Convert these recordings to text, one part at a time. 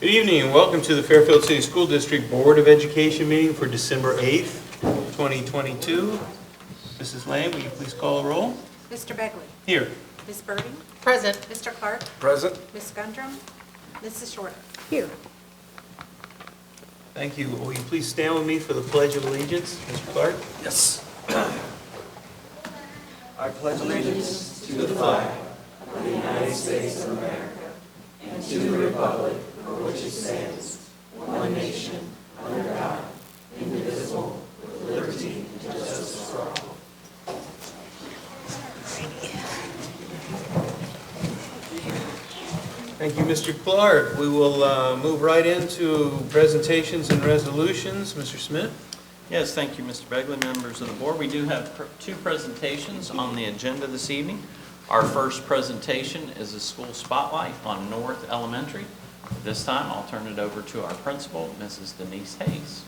Good evening and welcome to the Fairfield City School District Board of Education meeting for December 8th, 2022. Mrs. Lane, will you please call the roll? Mr. Begley. Here. Ms. Birding. Present. Mr. Clark. Present. Ms. Gundrum. Mrs. Shorter. Here. Thank you. Will you please stand with me for the Pledge of Allegiance? Mr. Clark? Yes. I pledge allegiance to the flag of the United States of America and to the republic for which it stands, one nation, under God, indivisible, with liberty and justice for all. Thank you, Mr. Clark. We will move right into presentations and resolutions. Mr. Smith? Yes, thank you, Mr. Begley, members of the board. We do have two presentations on the agenda this evening. Our first presentation is a school spotlight on North Elementary. This time, I'll turn it over to our principal, Mrs. Denise Hayes.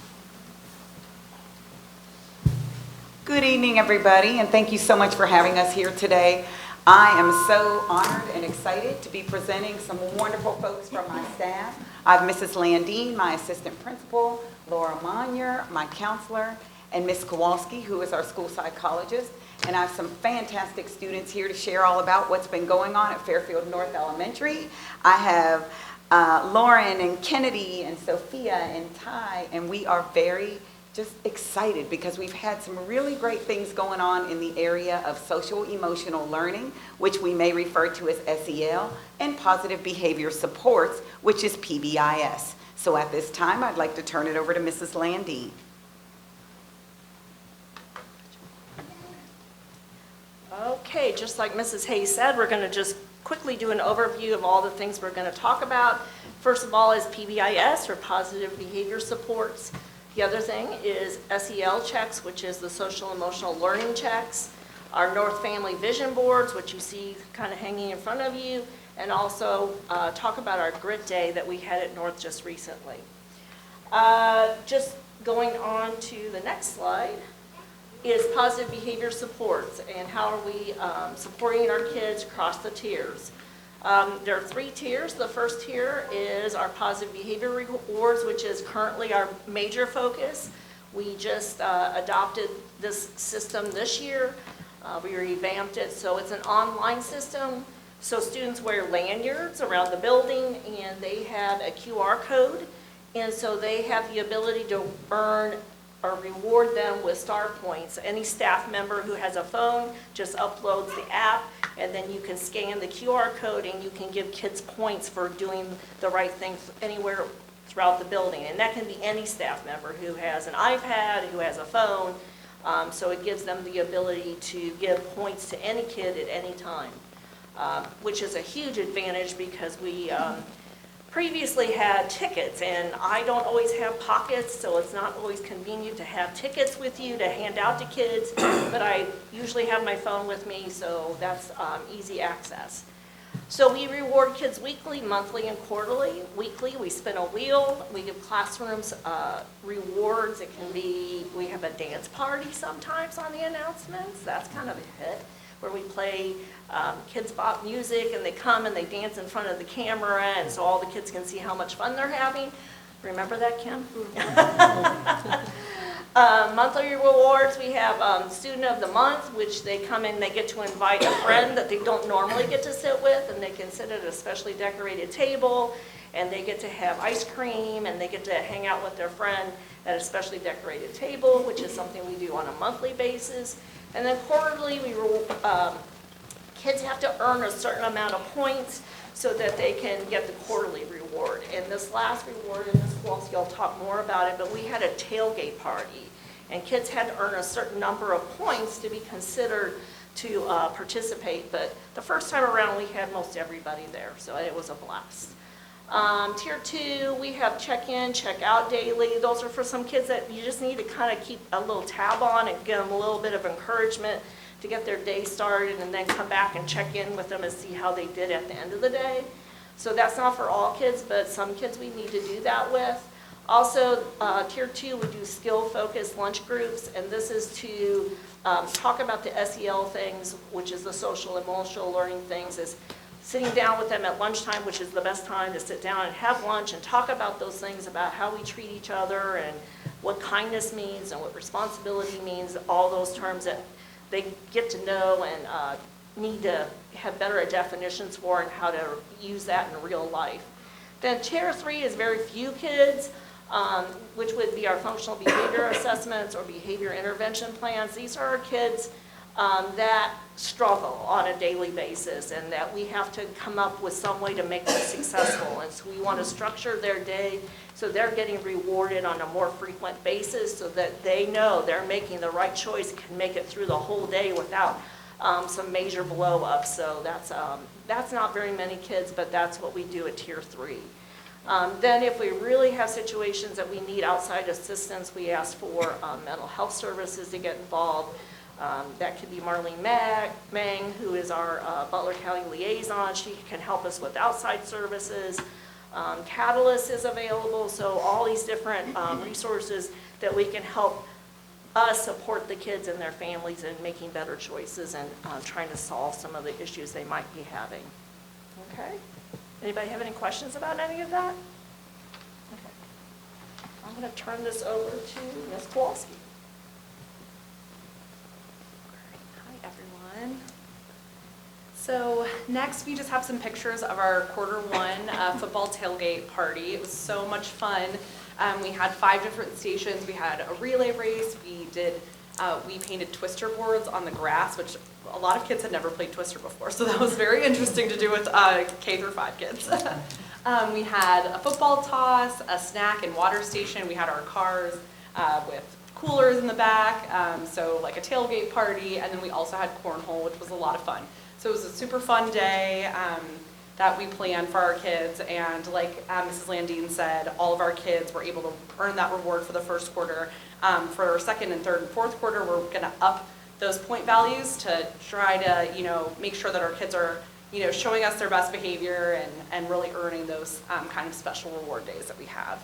Good evening, everybody, and thank you so much for having us here today. I am so honored and excited to be presenting some wonderful folks from my staff. I have Mrs. Landine, my assistant principal, Laura Monier, my counselor, and Ms. Kowalski, who is our school psychologist. And I have some fantastic students here to share all about what's been going on at Fairfield North Elementary. I have Lauren and Kennedy and Sophia and Ty, and we are very just excited because we've had some really great things going on in the area of social emotional learning, which we may refer to as SEL, and positive behavior supports, which is PBIS. So at this time, I'd like to turn it over to Mrs. Landine. Okay, just like Mrs. Hayes said, we're going to just quickly do an overview of all the things we're going to talk about. First of all is PBIS, or positive behavior supports. The other thing is SEL checks, which is the social emotional learning checks. Our North Family Vision Boards, which you see kind of hanging in front of you, and also talk about our Grit Day that we had at North just recently. Just going on to the next slide is positive behavior supports and how are we supporting our kids across the tiers. There are 3 tiers. The first tier is our positive behavior rewards, which is currently our major focus. We just adopted this system this year. We revamped it, so it's an online system. So students wear lanyards around the building and they have a QR code, and so they have the ability to earn or reward them with star points. Any staff member who has a phone just uploads the app, and then you can scan the QR code and you can give kids points for doing the right thing anywhere throughout the building. And that can be any staff member who has an iPad, who has a phone, so it gives them the ability to give points to any kid at any time, which is a huge advantage because we previously had tickets, and I don't always have pockets, so it's not always convenient to have tickets with you to hand out to kids, but I usually have my phone with me, so that's easy access. So we reward kids weekly, monthly, and quarterly. Weekly, we spin a wheel. We give classrooms rewards. It can be, we have a dance party sometimes on the announcements. That's kind of a hit, where we play Kids Bop music, and they come and they dance in front of the camera, and so all the kids can see how much fun they're having. Remember that, Kim? Monthly rewards, we have Student of the Month, which they come in, they get to invite a friend that they don't normally get to sit with, and they can sit at a specially decorated table, and they get to have ice cream, and they get to hang out with their friend at a specially decorated table, which is something we do on a monthly basis. And then quarterly, kids have to earn a certain amount of points so that they can get the quarterly reward. And this last reward, and Ms. Kowalski will talk more about it, but we had a tailgate party, and kids had to earn a certain number of points to be considered to participate. But the first time around, we had most everybody there, so it was a blast. Tier 2, we have check-in, check-out daily. Those are for some kids that you just need to kind of keep a little tab on and give them a little bit of encouragement to get their day started, and then come back and check in with them and see how they did at the end of the day. So that's not for all kids, but some kids we need to do that with. Also, Tier 2, we do skill-focused lunch groups, and this is to talk about the SEL things, which is the social emotional learning things, is sitting down with them at lunchtime, which is the best time to sit down and have lunch and talk about those things, about how we treat each other and what kindness means and what responsibility means, all those terms that they get to know and need to have better definitions for and how to use that in real life. Then Tier 3 is very few kids, which would be our functional behavior assessments or behavior intervention plans. These are our kids that struggle on a daily basis and that we have to come up with some way to make them successful. And so we want to structure their day so they're getting rewarded on a more frequent basis so that they know they're making the right choice and can make it through the whole day without some major blow-ups. So that's not very many kids, but that's what we do at Tier 3. Then if we really have situations that we need outside assistance, we ask for mental health services to get involved. That could be Marlene Mang, who is our Butler County liaison. She can help us with outside services. Catalyst is available, so all these different resources that we can help us support the kids and their families in making better choices and trying to solve some of the issues they might be having. Okay? Anybody have any questions about any of that? Okay. I'm going to turn this over to Ms. Kowalski. Hi, everyone. So next, we just have some pictures of our Q1 football tailgate party. It was so much fun. We had 5 different stations. We had a relay race. We painted twister boards on the grass, which a lot of kids had never played twister before, so that was very interesting to do with K through 5 kids. We had a football toss, a snack and water station. We had our cars with coolers in the back, so like a tailgate party, and then we also had cornhole, which was a lot of fun. So it was a super fun day that we planned for our kids, and like Mrs. Landine said, all of our kids were able to earn that reward for the first quarter. For our second and third and fourth quarter, we're gonna up those point values to try to, make sure that our kids are, showing us their best behavior and really earning those kind of special reward days that we have.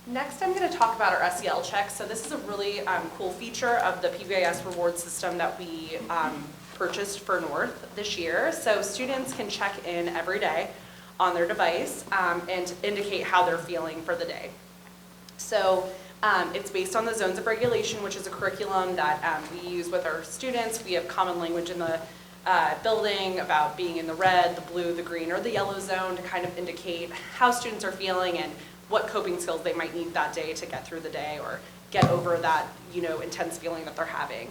Next, I'm going to talk about our SEL checks. So this is a really cool feature of the PBIS reward system that we purchased for North this year. So students can check in every day on their device and indicate how they're feeling for the day. So it's based on the Zones of Regulation, which is a curriculum that we use with our students. We have common language in the building about being in the red, the blue, the green, or the yellow zone to kind of indicate how students are feeling and what coping skills they might need that day to get through the day or get over that, intense feeling that they're having.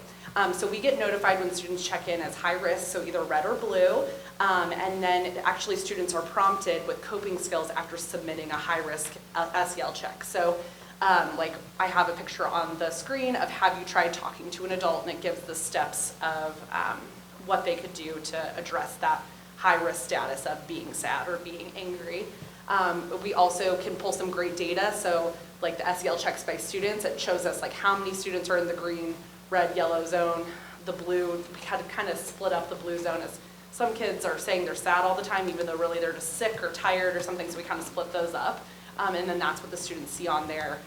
So we get notified when students check in as high risk, so either red or blue, and then actually students are prompted with coping skills after submitting a high risk SEL check. So like I have a picture on the screen of have you tried talking to an adult, and it gives the steps of what they could do to address that high risk status of being sad or being angry. We also can pull some great data, so like the SEL checks by students, it shows us like how many students are in the green, red, yellow zone, the blue. We had to kind of split up the blue zone as some kids are saying they're sad all the time, even though really they're just sick or tired or something, so we kind of split those up. And then that's what the students see on their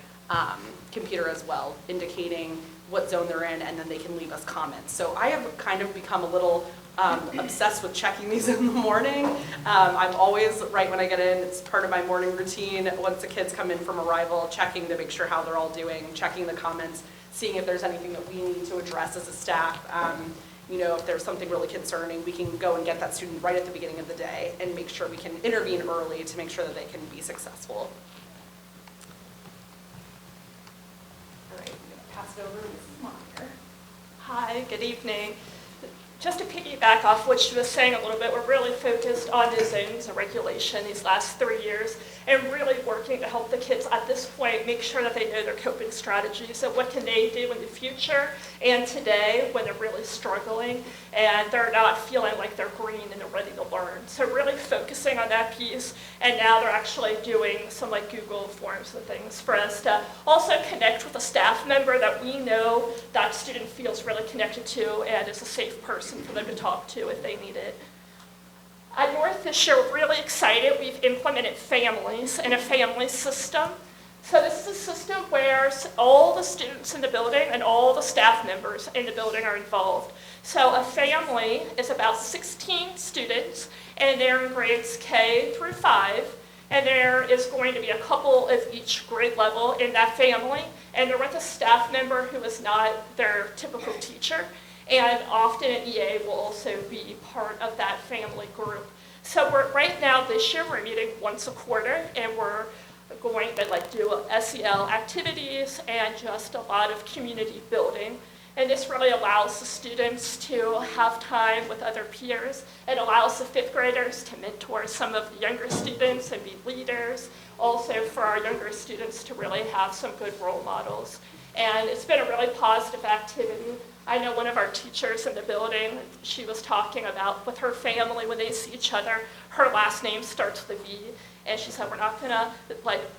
computer as well, indicating what zone they're in, and then they can leave us comments. So I have kind of become a little obsessed with checking these in the morning. I'm always, right when I get in, it's part of my morning routine, once the kids come in from arrival, checking to make sure how they're all doing, checking the comments, seeing if there's anything that we need to address as a staff. If there's something really concerning, we can go and get that student right at the beginning of the day and make sure we can intervene early to make sure that they can be successful. All right, I'm going to pass it over to Mrs. Meyer. Hi, good evening. Just to piggyback off what she was saying a little bit, we're really focused on the zones of regulation these last 3 years and really working to help the kids at this point make sure that they know their coping strategies. So what can they do in the future and today when they're really struggling and they're not feeling like they're green and they're ready to learn. So really focusing on that piece, and now they're actually doing some like Google Forms and things for us to also connect with a staff member that we know that student feels really connected to and is a safe person for them to talk to if they need it. At North this year, we're really excited. We've implemented families and a family system. So this is a system where all the students in the building and all the staff members in the building are involved. So a family is about 16 students, and they're in grades K through 5, and there is going to be a couple of each grade level in that family, and they're with a staff member who is not their typical teacher, and often an EA will also be part of that family group. So right now, this year, we're meeting once a quarter, and we're going to do SEL activities and just a lot of community building. And this really allows the students to have time with other peers. It allows the 5th graders to mentor some of the younger students and be leaders. Also for our younger students to really have some good role models. And it's been a really positive activity. I know one of our teachers in the building, she was talking about with her family when they see each other, her last name starts with a V. And she said, we're not gonna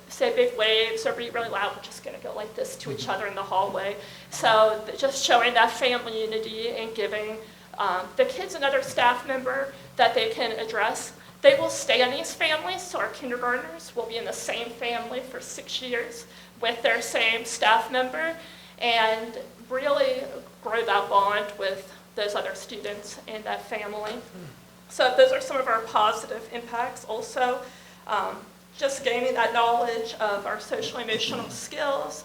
say big waves or be really loud, we're just gonna go like this to each other in the hallway. So just showing that family unity and giving the kids another staff member that they can address. They will stay in these families, so our kindergartners will be in the same family for 6 years with their same staff member and really grow that bond with those other students in that family. So those are some of our positive impacts. Also, just gaining that knowledge of our social emotional skills,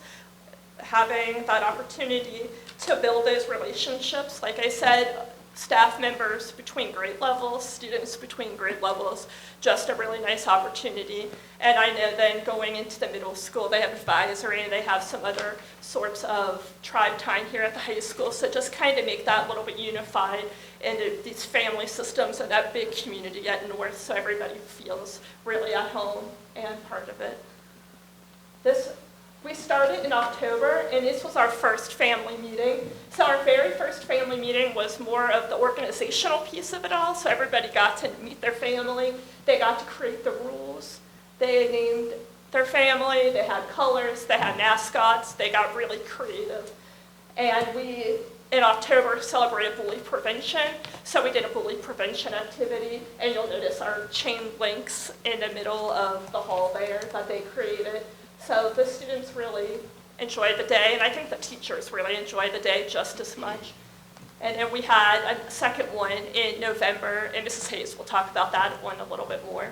having that opportunity to build those relationships. Like I said, staff members between grade levels, students between grade levels, just a really nice opportunity. And I know then going into the middle school, they have advisory and they have some other sorts of tribe time here at the high school. So just kind of make that a little bit unified into these family systems and that big community at North so everybody feels really at home and part of it. We started in October, and this was our first family meeting. So our very first family meeting was more of the organizational piece of it all, so everybody got to meet their family. They got to create the rules. They named their family, they had colors, they had mascots, they got really creative. And we, in October, celebrated bully prevention, so we did a bully prevention activity, and you'll notice our chain links in the middle of the hall there that they created. So the students really enjoyed the day, and I think the teachers really enjoyed the day just as much. And then we had a second one in November, and Mrs. Hayes will talk about that one a little bit more.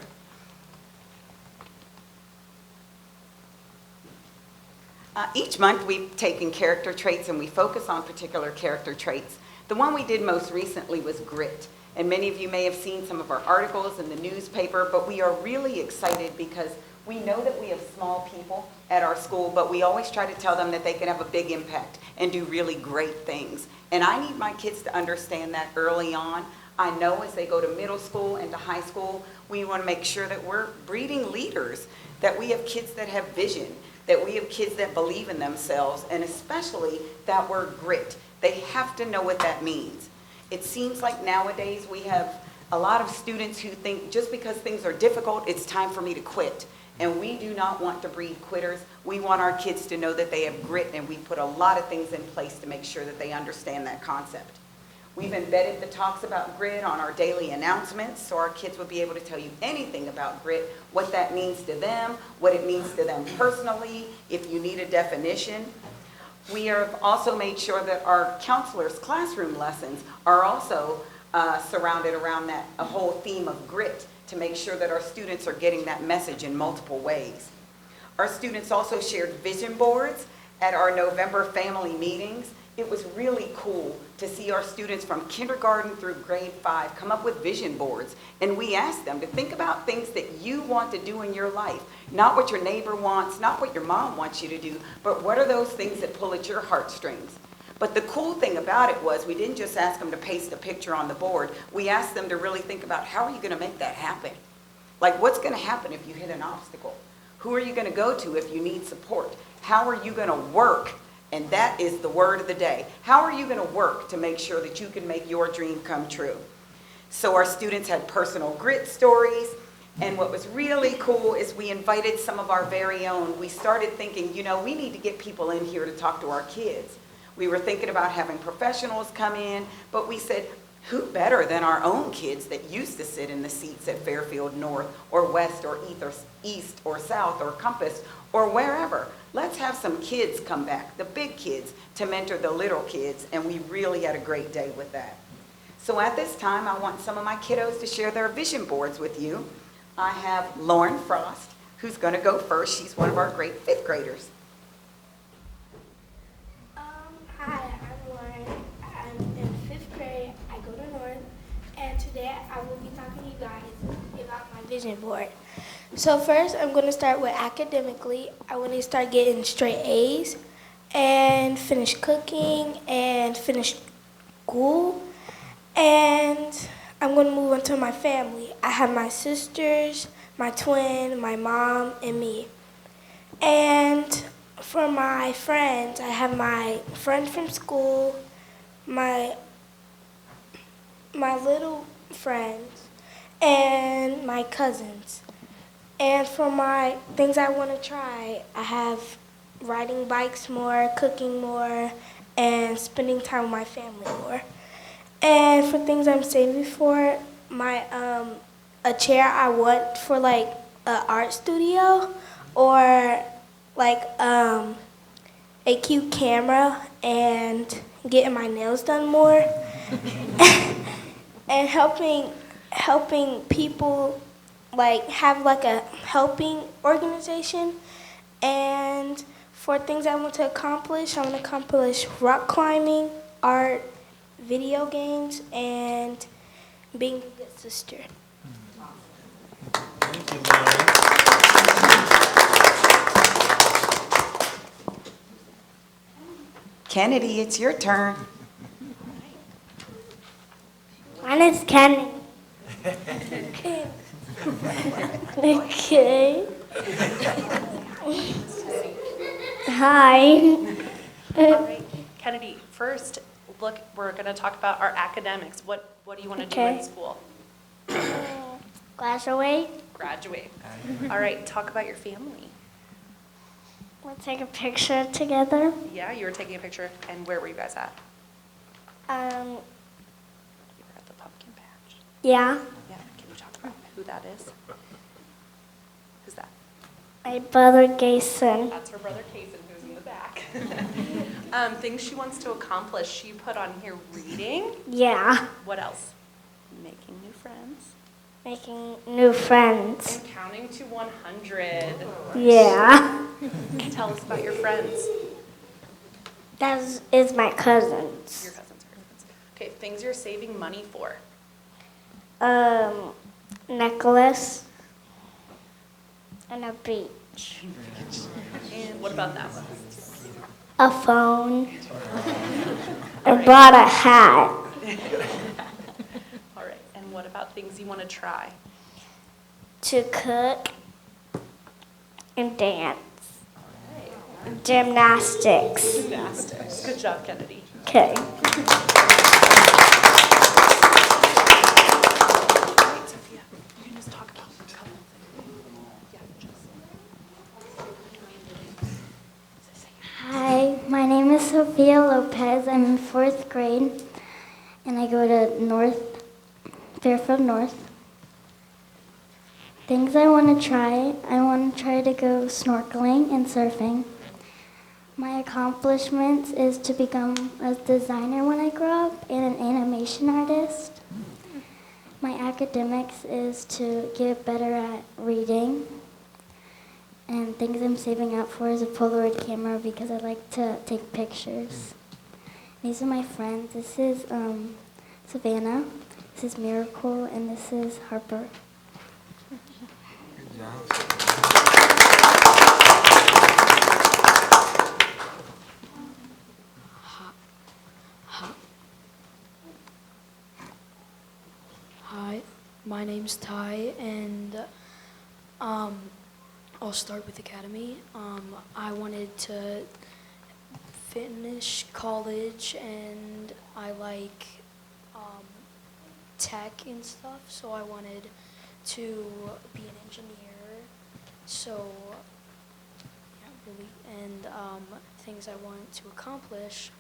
Each month we've taken character traits and we focus on particular character traits. The one we did most recently was grit. And many of you may have seen some of our articles in the newspaper, but we are really excited because we know that we have small people at our school, but we always try to tell them that they can have a big impact and do really great things. And I need my kids to understand that early on. I know as they go to middle school and to high school, we want to make sure that we're breeding leaders, that we have kids that have vision, that we have kids that believe in themselves, and especially that word grit. They have to know what that means. It seems like nowadays we have a lot of students who think just because things are difficult, it's time for me to quit. And we do not want to breed quitters. We want our kids to know that they have grit, and we put a lot of things in place to make sure that they understand that concept. We've embedded the talks about grit on our daily announcements, so our kids will be able to tell you anything about grit, what that means to them, what it means to them personally, if you need a definition. We have also made sure that our counselors' classroom lessons are also surrounded around that a whole theme of grit, to make sure that our students are getting that message in multiple ways. Our students also shared vision boards at our November family meetings. It was really cool to see our students from kindergarten through grade 5 come up with vision boards. And we asked them to think about things that you want to do in your life. Not what your neighbor wants, not what your mom wants you to do, but what are those things that pull at your heartstrings? But the cool thing about it was we didn't just ask them to paste a picture on the board. We asked them to really think about, how are you going to make that happen? Like, what's going to happen if you hit an obstacle? Who are you going to go to if you need support? How are you going to work? And that is the word of the day. How are you going to work to make sure that you can make your dream come true? So our students had personal grit stories. And what was really cool is we invited some of our very own. We started thinking, you know, we need to get people in here to talk to our kids. We were thinking about having professionals come in, but we said, who better than our own kids that used to sit in the seats at Fairfield North or West or East or South or Compass or wherever. Let's have some kids come back, the big kids, to mentor the little kids, and we really had a great day with that. So at this time, I want some of my kiddos to share their vision boards with you. I have Lauren Frost, who's going to go first. She's one of our great fifth graders. Hi, I'm Lauren. I'm in fifth grade. I go to North, and today I will be talking to you guys about my vision board. So first, I'm going to start with academically. I want to start getting straight A's and finish cooking and finish school. And I'm going to move on to my family. I have my sisters, my twin, my mom, and me. And for my friends, I have my friend from school, my little friends, and my cousins. And for my things I want to try, I have riding bikes more, cooking more, and spending time with my family more. And for things I'm saving for, my a chair I want for like an art studio, or like a cute camera, and getting my nails done more, and helping people, like have like a helping organization. And for things I want to accomplish, I want to accomplish rock climbing, art, video games, and being a good sister. Thank you, Lauren. Kennedy, it's your turn. My name's Kennedy. Okay. Okay. Hi. All right, Kennedy, first, look, we're going to talk about our academics. What do you want to do in Okay. school? Graduate. Graduate. All right, talk about your family. We'll take a picture together. Yeah, you were taking a picture, and where were you guys at? You were at the pumpkin patch. Yeah. Yeah, can you talk about who that is? Who's that? My brother Jason. That's her brother Kason, who's in the back. Things she wants to accomplish, she put on here reading. Yeah. What else? Making new friends. Making new friends. And counting to 100. Yeah. Tell us about your friends. That is my cousins. Your cousins. Okay, things you're saving money for. Necklace. And a beach. And what about that one? A phone. I bought a hat. All right, and what about things you want to try? To cook and dance. Gymnastics. Gymnastics. Good job, Kennedy. Okay. All right, Sophia, you can just talk about a couple things. Yeah, just. Hi, my name is Sophia Lopez. I'm in 4th grade, and I go to Fairfield North. Things I want to try to go snorkeling and surfing. My accomplishments is to become a designer when I grow up and an animation artist. My academics is to get better at reading. And things I'm saving up for is a Polaroid camera because I like to take pictures. These are my friends. This is Savannah, this is Miracle, and this is Harper. Good job. Hi, my name's Ty, and I'll start with Academy. I wanted to finish college, and I like tech and stuff, so I wanted to be an engineer. So, yeah, really, and things I want to accomplish,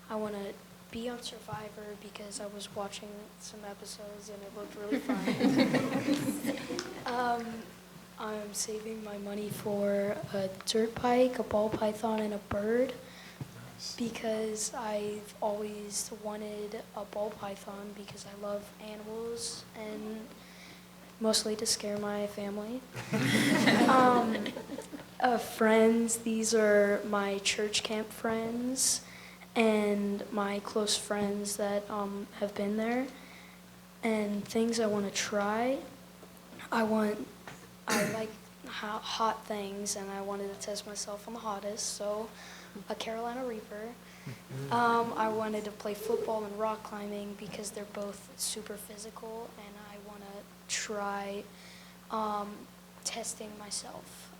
I want to be on Survivor because I was watching some episodes and it looked really fun. I'm saving my money for a dirt bike, a ball python, and a bird because I've always wanted a ball python because I love animals and mostly to scare my family. Friends, these are my church camp friends and my close friends that have been there. And things I want to try, I like hot things, and I wanted to test myself on the hottest, so a Carolina Reaper. I wanted to play football and rock climbing because they're both super physical, and I want to try testing myself.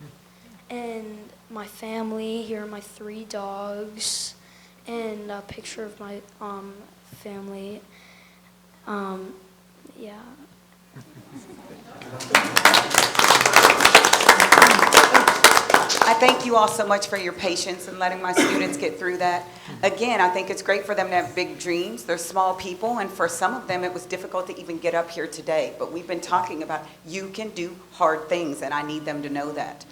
And my family, here are my 3 dogs, and a picture of my family. Yeah. I thank you all so much for your patience and letting my students get through that. Again, I think it's great for them to have big dreams. They're small people, and for some of them, it was difficult to even get up here today. But we've been talking about you can do hard things, and I need them to know that.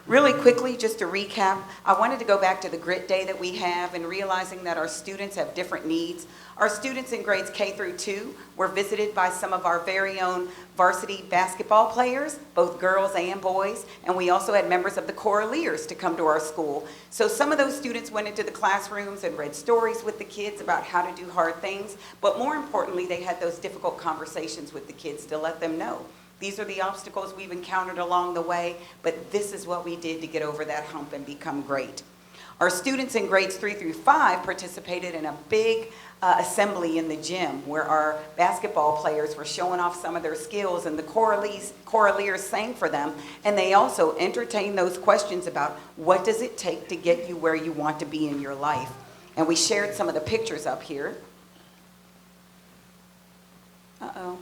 Really quickly, just to recap, I wanted to go back to the Grit Day that we have and realizing that our students have different needs. Our students in grades K through 2 were visited by some of our very own varsity basketball players, both girls and boys, and we also had members of the Choraleers to come to our school. So some of those students went into the classrooms and read stories with the kids about how to do hard things, but more importantly, they had those difficult conversations with the kids to let them know. These are the obstacles we've encountered along the way, but this is what we did to get over that hump and become great. Our students in grades 3 through 5 participated in a big assembly in the gym where our basketball players were showing off some of their skills, and the Choraleers sang for them, and they also entertained those questions about what does it take to get you where you want to be in your life. And we shared some of the pictures up here. Uh-oh.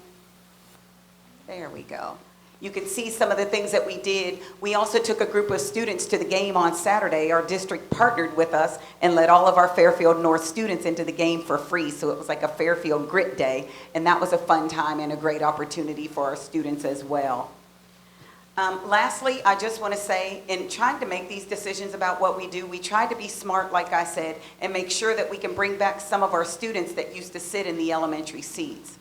There we go. You can see some of the things that we did. We also took a group of students to the game on Saturday. Our district partnered with us and let all of our Fairfield North students into the game for free. So it was like a Fairfield Grit Day, and that was a fun time and a great opportunity for our students as well. Lastly, I just want to say, in trying to make these decisions about what we do, we try to be smart, like I said, and make sure that we can bring back some of our students that used to sit in the elementary seats.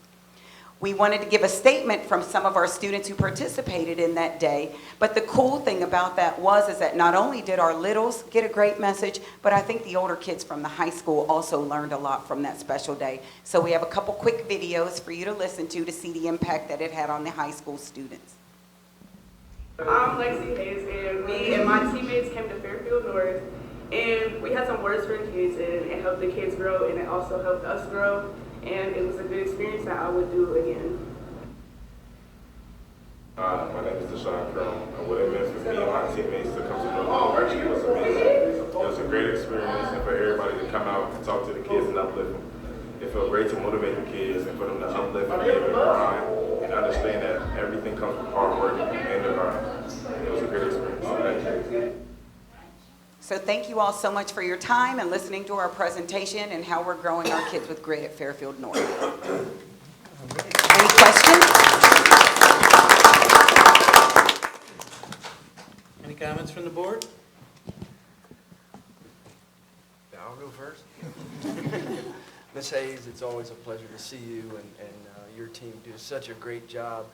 We wanted to give a statement from some of our students who participated in that day, but the cool thing about that is that not only did our littles get a great message, but I think the older kids from the high school also learned a lot from that special day. So we have a couple quick videos for you to listen to see the impact that it had on the high school students. I'm Lexi Hayes, and me and my teammates came to Fairfield North, and we had some words for the kids, and it helped the kids grow, and it also helped us grow. And it was a good experience that I would do again. My name is Deshaun Crum, and what it meant for me and my teammates to come to North Elementary was amazing. It was a great experience, and for everybody to come out and talk to the kids and uplift them. It felt great to motivate the kids and for them to uplift and be able to grind and understand that everything comes from hard work and the grind. It was a great experience. Thank you. So thank you all so much for your time and listening to our presentation and how we're growing our kids with grit at Fairfield North. Any questions? Any comments from the board? I'll go first. Ms. Hayes, it's always a pleasure to see you and your team do such a great job.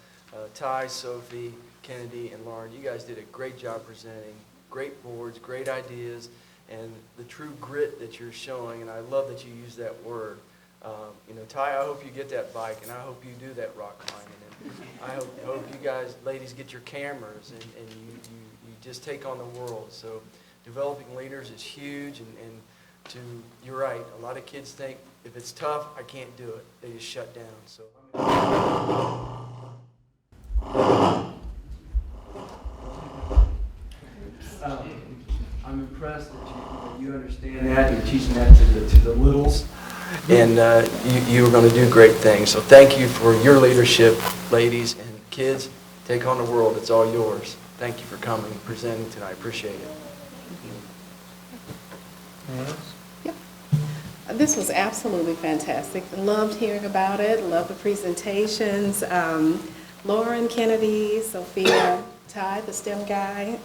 Ty, Sophie, Kennedy, and Lauren, you guys did a great job presenting. Great boards, great ideas, and the true grit that you're showing, and I love that you use that word. Ty, I hope you get that bike, and I hope you do that rock climbing, and I hope you guys, ladies, get your cameras, and you just take on the world. So developing leaders is huge, and you're right, a lot of kids think, if it's tough, I can't do it. They just shut down. So. I'm impressed that you understand that. You're teaching that to the littles, and you are going to do great things. So thank you for your leadership, ladies and kids. Take on the world. It's all yours. Thank you for coming and presenting tonight. I appreciate it. Yep. This was absolutely fantastic. Loved hearing about it. Loved the presentations. Lauren, Kennedy, Sophia, Ty, the STEM guy.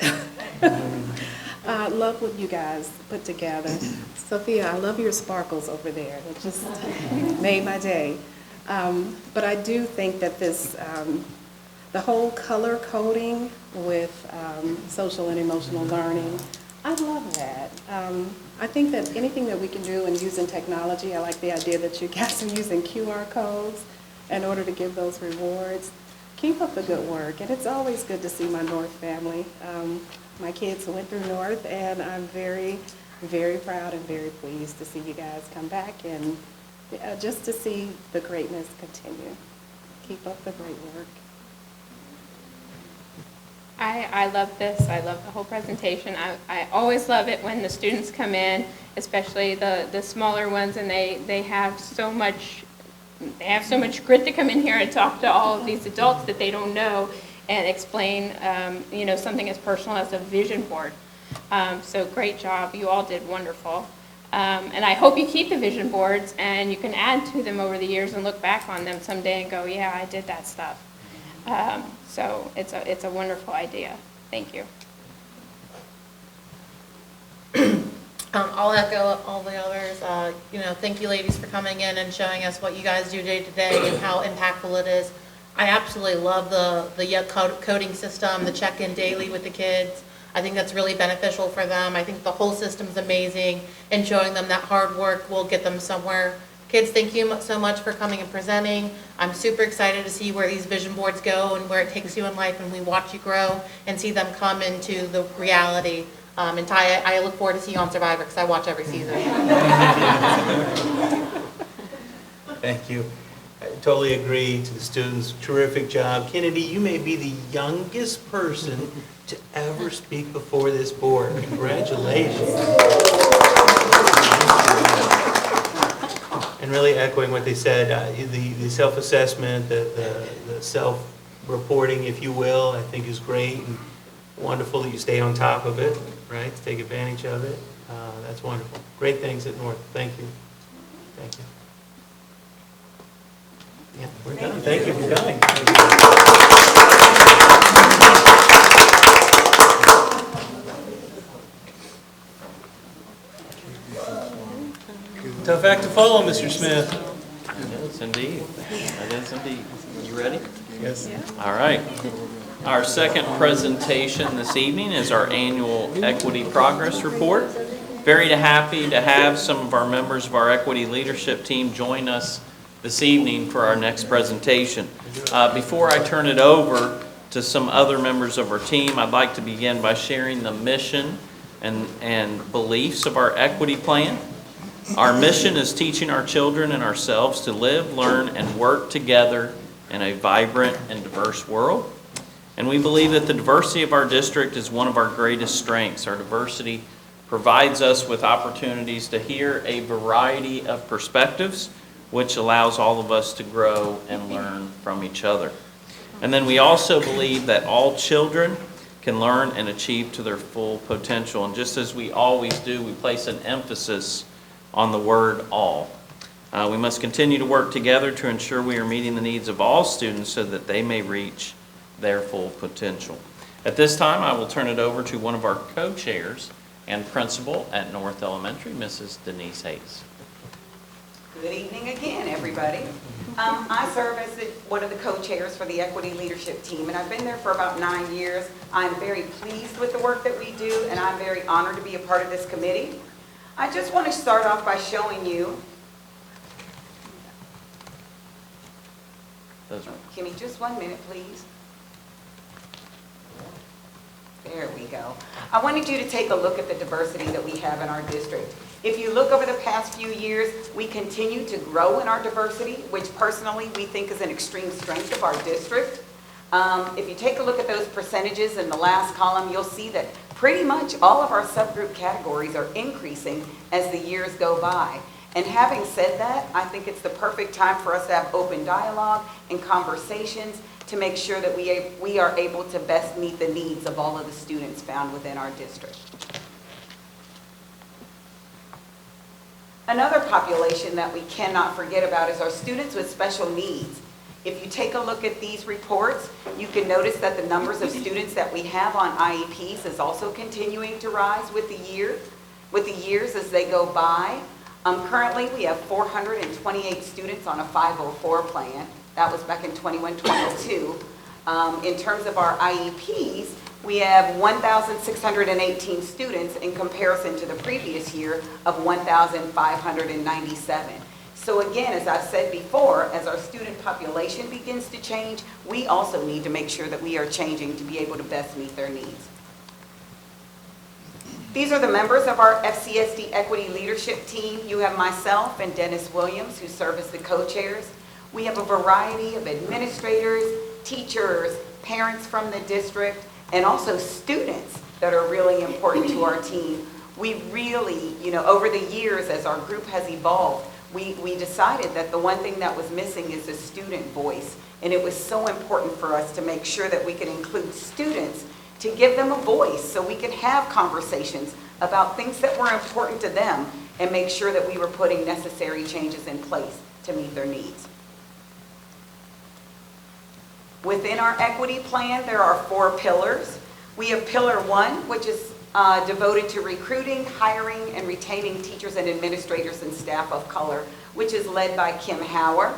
Love what you guys put together. Sophia, I love your sparkles over there. It just made my day. But I do think that this, the whole color coding with social and emotional learning, I love that. I think that anything that we can do in using technology, I like the idea that you guys are using QR codes in order to give those rewards. Keep up the good work, and it's always good to see my North family. My kids went through North, and I'm very, very proud and very pleased to see you guys come back and just to see the greatness continue. Keep up the great work. I love this. I love the whole presentation. I always love it when the students come in, especially the smaller ones, and they have so much grit to come in here and talk to all of these adults that they don't know and explain something as personal as a vision board. So great job. You all did wonderful. And I hope you keep the vision boards and you can add to them over the years and look back on them someday and go, yeah, I did that stuff. So it's a wonderful idea. Thank you. I'll echo all the others. Thank you ladies for coming in and showing us what you guys do day to day and how impactful it is. I absolutely love the coding system, the check-in daily with the kids. I think that's really beneficial for them. I think the whole system's amazing, and showing them that hard work will get them somewhere. Kids, thank you so much for coming and presenting. I'm super excited to see where these vision boards go and where it takes you in life, and we watch you grow and see them come into the reality. And Ty, I look forward to see you on Survivor because I watch every season. Thank you. I totally agree to the students. Terrific job. Kennedy, you may be the youngest person to ever speak before this board. Congratulations. And really echoing what they said, the self-assessment, the self-reporting, if you will, I think is great. And wonderful that you stay on top of it, right, to take advantage of it. That's wonderful. Great things at North. Thank you. Thank you. Yeah, we're done. Thank you for coming. Tough act to follow, Mr. Smith. Yes, indeed. That is indeed. You ready? Yes. All right. Our second presentation this evening is our annual Equity Progress Report. Very happy to have some of our members of our Equity Leadership Team join us this evening for our next presentation. Before I turn it over to some other members of our team, I'd like to begin by sharing the mission and beliefs of our equity plan. Our mission is teaching our children and ourselves to live, learn, and work together in a vibrant and diverse world. And we believe that the diversity of our district is one of our greatest strengths. Our diversity provides us with opportunities to hear a variety of perspectives, which allows all of us to grow and learn from each other. And then we also believe that all children can learn and achieve to their full potential. And just as we always do, we place an emphasis on the word all. We must continue to work together to ensure we are meeting the needs of all students so that they may reach their full potential. At this time, I will turn it over to one of our co-chairs and principal at North Elementary, Mrs. Denise Hayes. Good evening again, everybody. I serve as one of the co-chairs for the Equity Leadership Team, and I've been there for about 9 years. I'm very pleased with the work that we do, and I'm very honored to be a part of this committee. I just want to start off by showing you, give me just 1 minute, please. There we go. I wanted you to take a look at the diversity that we have in our district. If you look over the past few years, we continue to grow in our diversity, which personally we think is an extreme strength of our district. If you take a look at those percentages in the last column, you'll see that pretty much all of our subgroup categories are increasing as the years go by. And having said that, I think it's the perfect time for us to have open dialogue and conversations to make sure that we are able to best meet the needs of all of the students found within our district. Another population that we cannot forget about is our students with special needs. If you take a look at these reports, you can notice that the numbers of students that we have on IEPs is also continuing to rise with the years as they go by. Currently, we have 428 students on a 504 plan. That was back in 21-22. In terms of our IEPs, we have 1,618 students in comparison to the previous year of 1,597. So again, as I've said before, as our student population begins to change, we also need to make sure that we are changing to be able to best meet their needs. These are the members of our FCSD Equity Leadership Team. You have myself and Dennis Williams, who serve as the co-chairs. We have a variety of administrators, teachers, parents from the district, and also students that are really important to our team. We really, over the years as our group has evolved, we decided that the one thing that was missing is a student voice. And it was so important for us to make sure that we could include students to give them a voice so we could have conversations about things that were important to them and make sure that we were putting necessary changes in place to meet their needs. Within our equity plan, there are 4 pillars. We have pillar 1, which is devoted to recruiting, hiring, and retaining teachers and administrators and staff of color, which is led by Kim Hauer.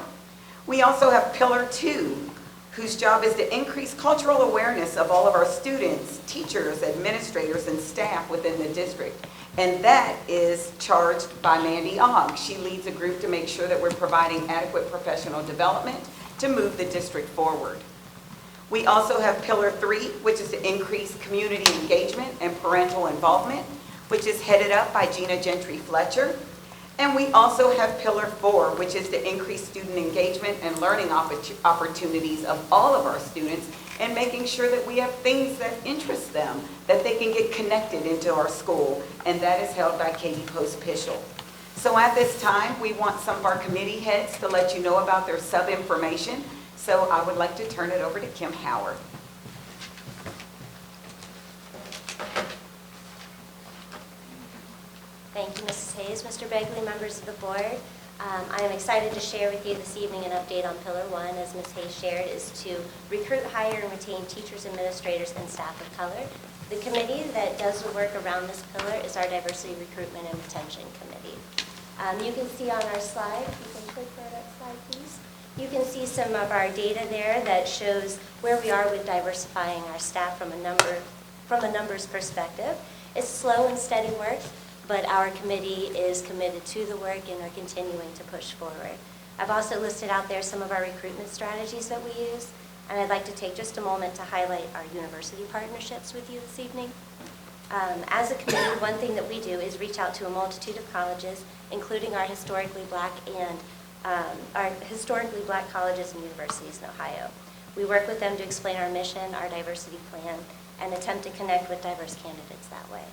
We also have pillar 2, whose job is to increase cultural awareness of all of our students, teachers, administrators, and staff within the district. And that is charged by Mandy Ogg. She leads a group to make sure that we're providing adequate professional development to move the district forward. We also have pillar 3, which is to increase community engagement and parental involvement, which is headed up by Gina Gentry Fletcher. And we also have pillar 4, which is to increase student engagement and learning opportunities of all of our students and making sure that we have things that interest them, that they can get connected into our school. And that is held by Katie Post-Pischel. So at this time, we want some of our committee heads to let you know about their sub-information. So I would like to turn it over to Kim Hauer. Thank you, Mrs. Hayes. Mr. Begley, members of the board, I am excited to share with you this evening an update on Pillar 1, as Ms. Hayes shared, is to recruit, hire, and retain teachers, administrators, and staff of color. The committee that does the work around this pillar is our Diversity Recruitment and Retention Committee. You can see on our slide, you can click for that slide, please. You can see some of our data there that shows where we are with diversifying our staff from a numbers perspective. It's slow and steady work, but our committee is committed to the work and are continuing to push forward. I've also listed out there some of our recruitment strategies that we use, and I'd like to take just a moment to highlight our university partnerships with you this evening. As a committee, one thing that we do is reach out to a multitude of colleges, including our historically black colleges and universities in Ohio. We work with them to explain our mission, our diversity plan, and attempt to connect with diverse candidates that way.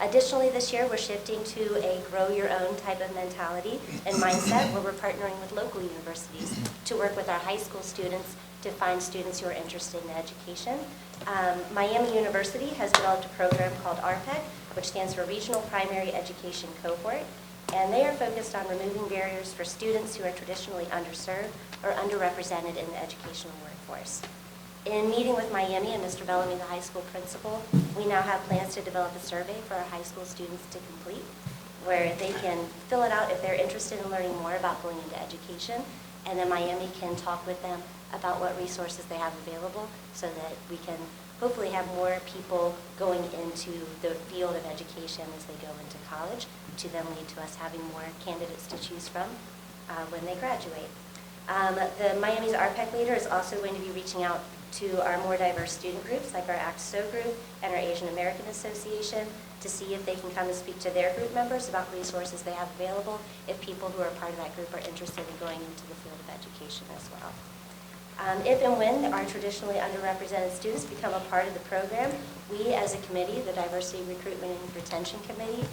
Additionally, this year we're shifting to a grow your own type of mentality and mindset where we're partnering with local universities to work with our high school students to find students who are interested in education. Miami University has developed a program called RPEC, which stands for Regional Primary Education Cohort, and they are focused on removing barriers for students who are traditionally underserved or underrepresented in the educational workforce. In meeting with Miami and Mr. Bellamy, the high school principal, we now have plans to develop a survey for our high school students to complete, where they can fill it out if they're interested in learning more about going into education, and then Miami can talk with them about what resources they have available so that we can hopefully have more people going into the field of education as they go into college, to then lead to us having more candidates to choose from when they graduate. The Miami's RPEC leader is also going to be reaching out to our more diverse student groups, like our ACT-SO group and our Asian American Association, to see if they can come and speak to their group members about resources they have available if people who are part of that group are interested in going into the field of education as well. If and when our traditionally underrepresented students become a part of the program, we as a committee, the Diversity Recruitment and Retention Committee,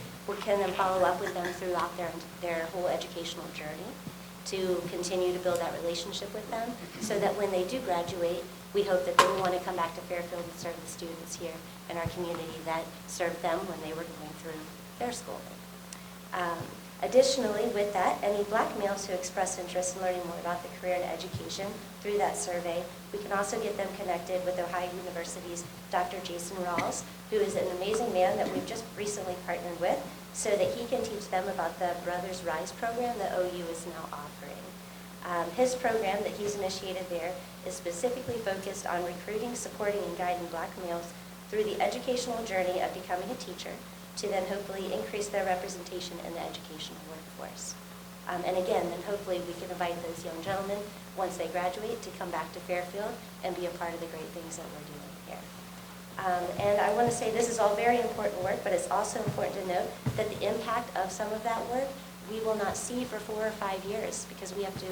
can then follow up with them throughout their whole educational journey to continue to build that relationship with them so that when they do graduate, we hope that they will want to come back to Fairfield and serve the students here in our community that served them when they were going through their schooling. Additionally, with that, any Black males who express interest in learning more about the career and education through that survey, we can also get them connected with Ohio University's Dr. Jason Rawls, who is an amazing man that we've just recently partnered with, so that he can teach them about the Brothers Rise program that OU is now offering. His program that he's initiated there is specifically focused on recruiting, supporting, and guiding Black males through the educational journey of becoming a teacher, to then hopefully increase their representation in the educational workforce. And again, then hopefully we can invite those young gentlemen, once they graduate, to come back to Fairfield and be a part of the great things that we're doing here. And I want to say this is all very important work, but it's also important to note that the impact of some of that work we will not see for 4 or 5 years, because we have to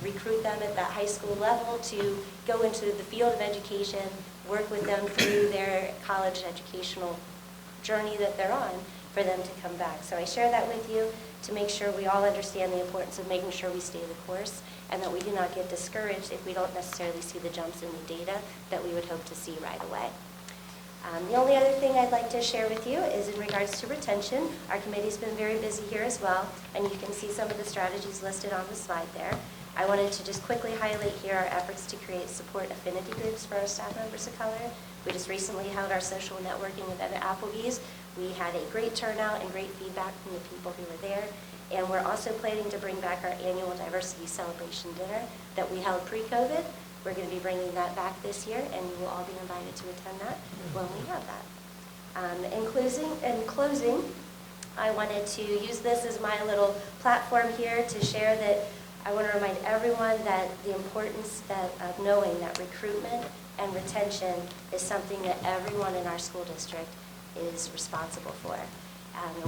recruit them at that high school level to go into the field of education, work with them through their college educational journey that they're on, for them to come back. So I share that with you to make sure we all understand the importance of making sure we stay the course, and that we do not get discouraged if we don't necessarily see the jumps in the data that we would hope to see right away. The only other thing I'd like to share with you is in regards to retention. Our committee's been very busy here as well, and you can see some of the strategies listed on the slide there. I wanted to just quickly highlight here our efforts to create support affinity groups for our staff members of color. We just recently held our social networking event at Applebee's. We had a great turnout and great feedback from the people who were there. And we're also planning to bring back our annual diversity celebration dinner that we held pre-COVID. We're going to be bringing that back this year, and you will all be invited to attend that when we have that. In closing, I wanted to use this as my little platform here to share that I want to remind everyone that the importance of knowing that recruitment and retention is something that everyone in our school district is responsible for.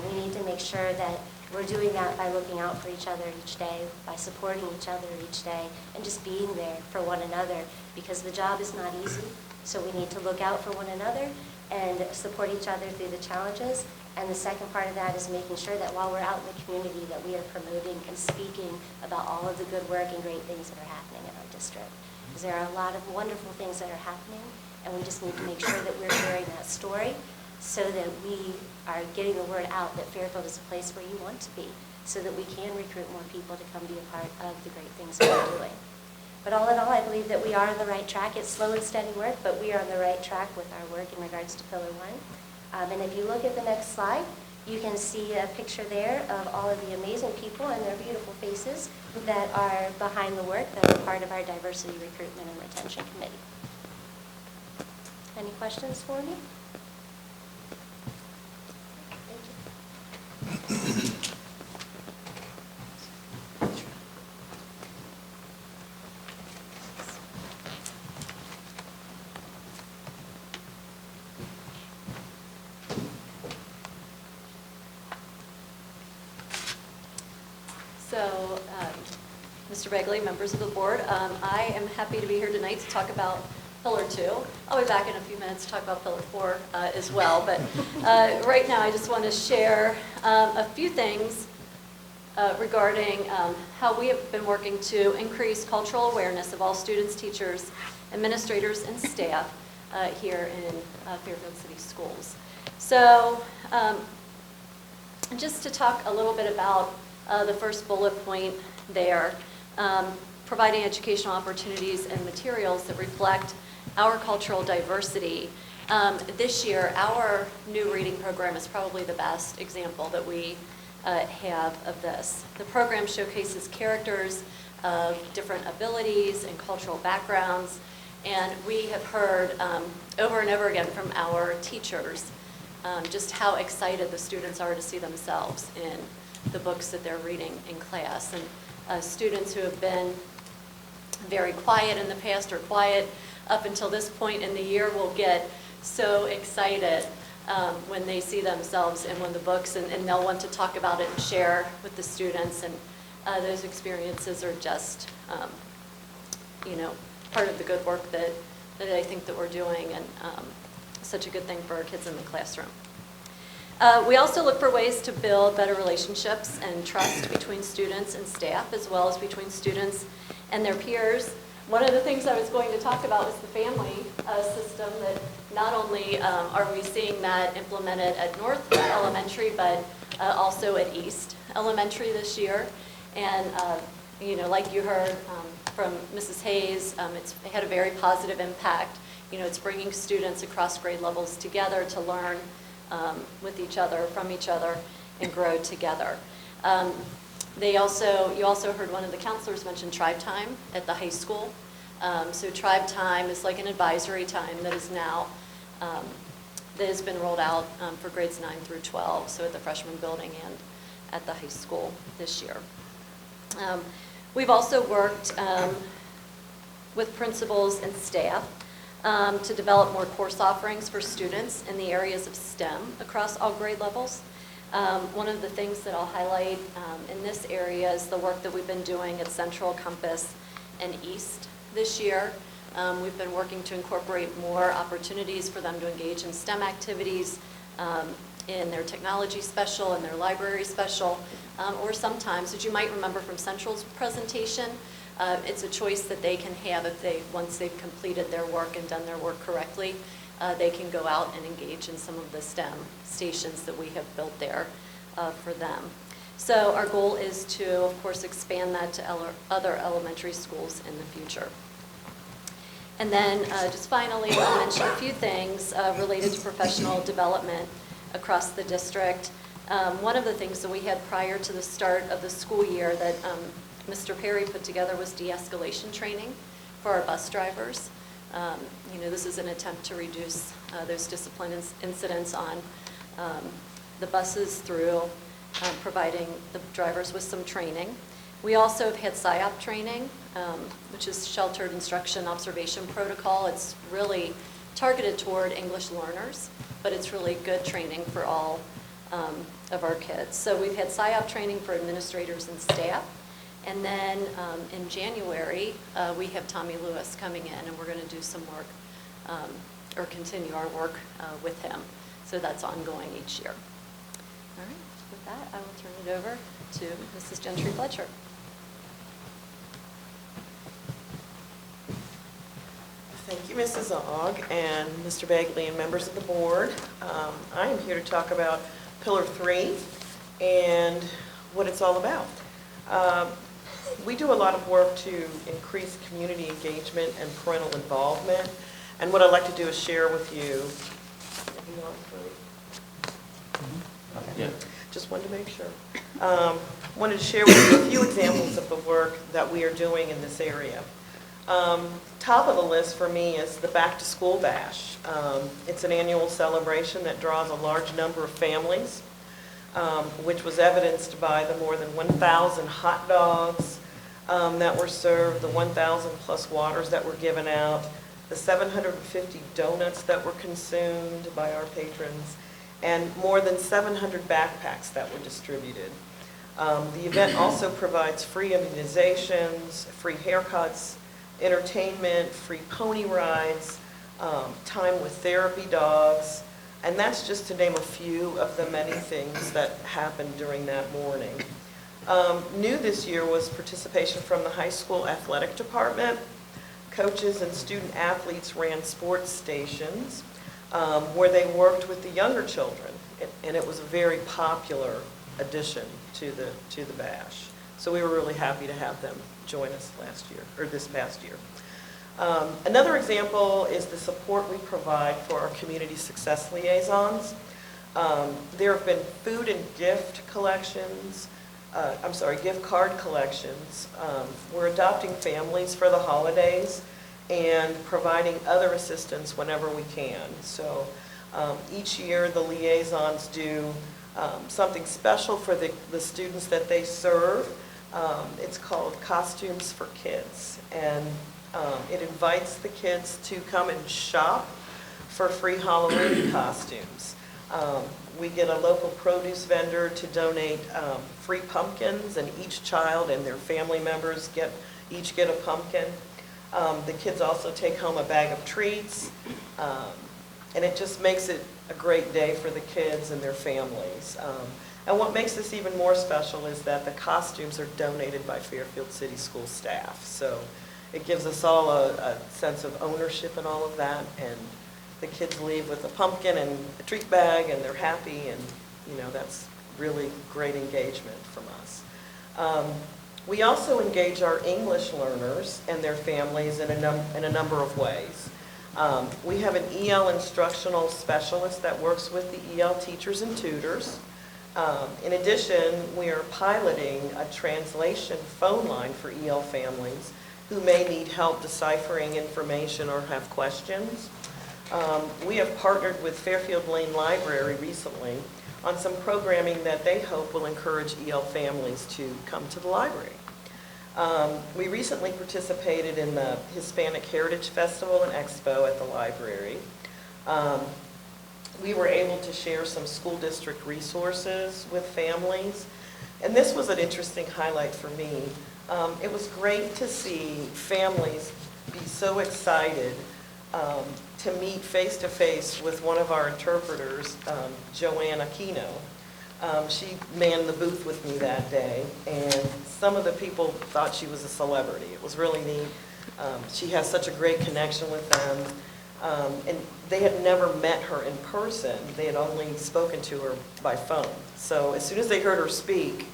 We need to make sure that we're doing that by looking out for each other each day, by supporting each other each day, and just being there for one another, because the job is not easy. So we need to look out for one another and support each other through the challenges. And the second part of that is making sure that while we're out in the community, that we are promoting and speaking about all of the good work and great things that are happening in our district. Because there are a lot of wonderful things that are happening, and we just need to make sure that we're sharing that story, so that we are getting the word out that Fairfield is a place where you want to be, so that we can recruit more people to come be a part of the great things that we're doing. But all in all, I believe that we are on the right track. It's slow and steady work, but we are on the right track with our work in regards to Pillar 1. And if you look at the next slide, you can see a picture there of all of the amazing people and their beautiful faces that are behind the work, that are part of our Diversity Recruitment and Retention Committee. Any questions for me? So, Mr. Begley, members of the board, I am happy to be here tonight to talk about Pillar 2. I'll be back in a few minutes to talk about Pillar 4 as well, but right now I just want to share a few things regarding how we have been working to increase cultural awareness of all students, teachers, administrators, and staff here in Fairfield City Schools. So just to talk a little bit about the first bullet point there, providing educational opportunities and materials that reflect our cultural diversity. This year, our new reading program is probably the best example that we have of this. The program showcases characters of different abilities and cultural backgrounds, and we have heard over and over again from our teachers just how excited the students are to see themselves in the books that they're reading in class. And students who have been very quiet in the past or quiet up until this point in the year will get so excited when they see themselves in one of the books, and they'll want to talk about it and share with the students, and those experiences are just, part of the good work that I think that we're doing, and such a good thing for our kids in the classroom. We also look for ways to build better relationships and trust between students and staff, as well as between students and their peers. One of the things I was going to talk about is the family system, that not only are we seeing that implemented at North Elementary, but also at East Elementary this year. And, like you heard from Mrs. Hayes, it had a very positive impact. It's bringing students across grade levels together to learn with each other, from each other, and grow together. You also heard one of the counselors mention Tribe Time at the high school. So Tribe Time is like an advisory time that is now, that has been rolled out for grades 9 through 12, so at the freshman building and at the high school this year. We've also worked with principals and staff to develop more course offerings for students in the areas of STEM across all grade levels. One of the things that I'll highlight in this area is the work that we've been doing at Central, Compass, and East this year. We've been working to incorporate more opportunities for them to engage in STEM activities in their technology special and their library special, or sometimes, as you might remember from Central's presentation, it's a choice that they can have once they've completed their work and done their work correctly. They can go out and engage in some of the STEM stations that we have built there for them. So our goal is to, of course, expand that to other elementary schools in the future. And then just finally, I'll mention a few things related to professional development across the district. One of the things that we had prior to the start of the school year that Mr. Perry put together was de-escalation training for our bus drivers. This is an attempt to reduce those discipline incidents on the buses through providing the drivers with some training. We also have had SIOP training, which is Sheltered Instruction Observation Protocol. It's really targeted toward English learners, but it's really good training for all of our kids. So we've had SIOP training for administrators and staff. And then in January, we have Tommy Lewis coming in, and we're going to do some work, or continue our work with him. So that's ongoing each year. All right, with that, I will turn it over to Mrs. Gentry Fletcher. Thank you, Mrs. Ogg and Mr. Begley and members of the board. I am here to talk about Pillar 3 and what it's all about. We do a lot of work to increase community engagement and parental involvement. And what I'd like to do is share with you. Okay. Yeah. Just wanted to make sure. Wanted to share with you a few examples of the work that we are doing in this area. Top of the list for me is the Back to School Bash. It's an annual celebration that draws a large number of families, which was evidenced by the more than 1,000 hot dogs that were served, the 1,000 plus waters that were given out, the 750 donuts that were consumed by our patrons, and more than 700 backpacks that were distributed. The event also provides free immunizations, free haircuts, entertainment, free pony rides, time with therapy dogs, and that's just to name a few of the many things that happened during that morning. New this year was participation from the high school athletic department. Coaches and student athletes ran sports stations where they worked with the younger children, and it was a very popular addition to the bash. So we were really happy to have them join us last year, or this past year. Another example is the support we provide for our community success liaisons. There have been food and gift collections, gift card collections. We're adopting families for the holidays and providing other assistance whenever we can. So each year the liaisons do something special for the students that they serve. It's called Costumes for Kids, and it invites the kids to come and shop for free Halloween costumes. We get a local produce vendor to donate free pumpkins, and each child and their family members each get a pumpkin. The kids also take home a bag of treats, and it just makes it a great day for the kids and their families. And what makes this even more special is that the costumes are donated by Fairfield City School staff. So it gives us all a sense of ownership and all of that, and the kids leave with a pumpkin and a treat bag, and they're happy, and that's really great engagement from us. We also engage our English learners and their families in a number of ways. We have an EL instructional specialist that works with the EL teachers and tutors. In addition, we are piloting a translation phone line for EL families who may need help deciphering information or have questions. We have partnered with Fairfield Lane Library recently on some programming that they hope will encourage EL families to come to the library. We recently participated in the Hispanic Heritage Festival and Expo at the library. We were able to share some school district resources with families, and this was an interesting highlight for me. It was great to see families be so excited to meet face-to-face with one of our interpreters, Joanne Aquino. She manned the booth with me that day, and some of the people thought she was a celebrity. It was really neat. She has such a great connection with them, and they had never met her in person. They had only spoken to her by phone. So as soon as they heard her speak,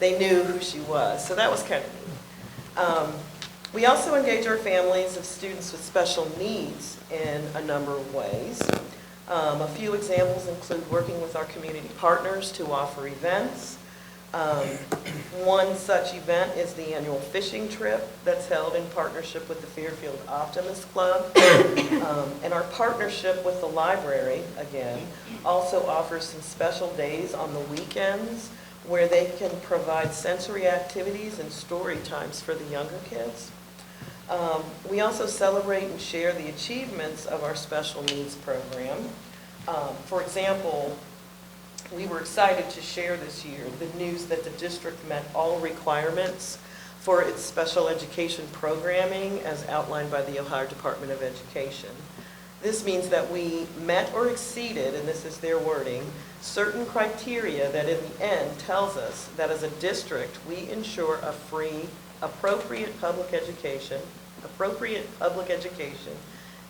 they knew who she was. So that was kind of neat. We also engage our families of students with special needs in a number of ways. A few examples include working with our community partners to offer events. One such event is the annual fishing trip that's held in partnership with the Fairfield Optimist Club. And our partnership with the library, again, also offers some special days on the weekends where they can provide sensory activities and story times for the younger kids. We also celebrate and share the achievements of our special needs program. For example, we were excited to share this year the news that the district met all requirements for its special education programming as outlined by the Ohio Department of Education. This means that we met or exceeded, and this is their wording, certain criteria that in the end tells us that as a district we ensure a free, appropriate public education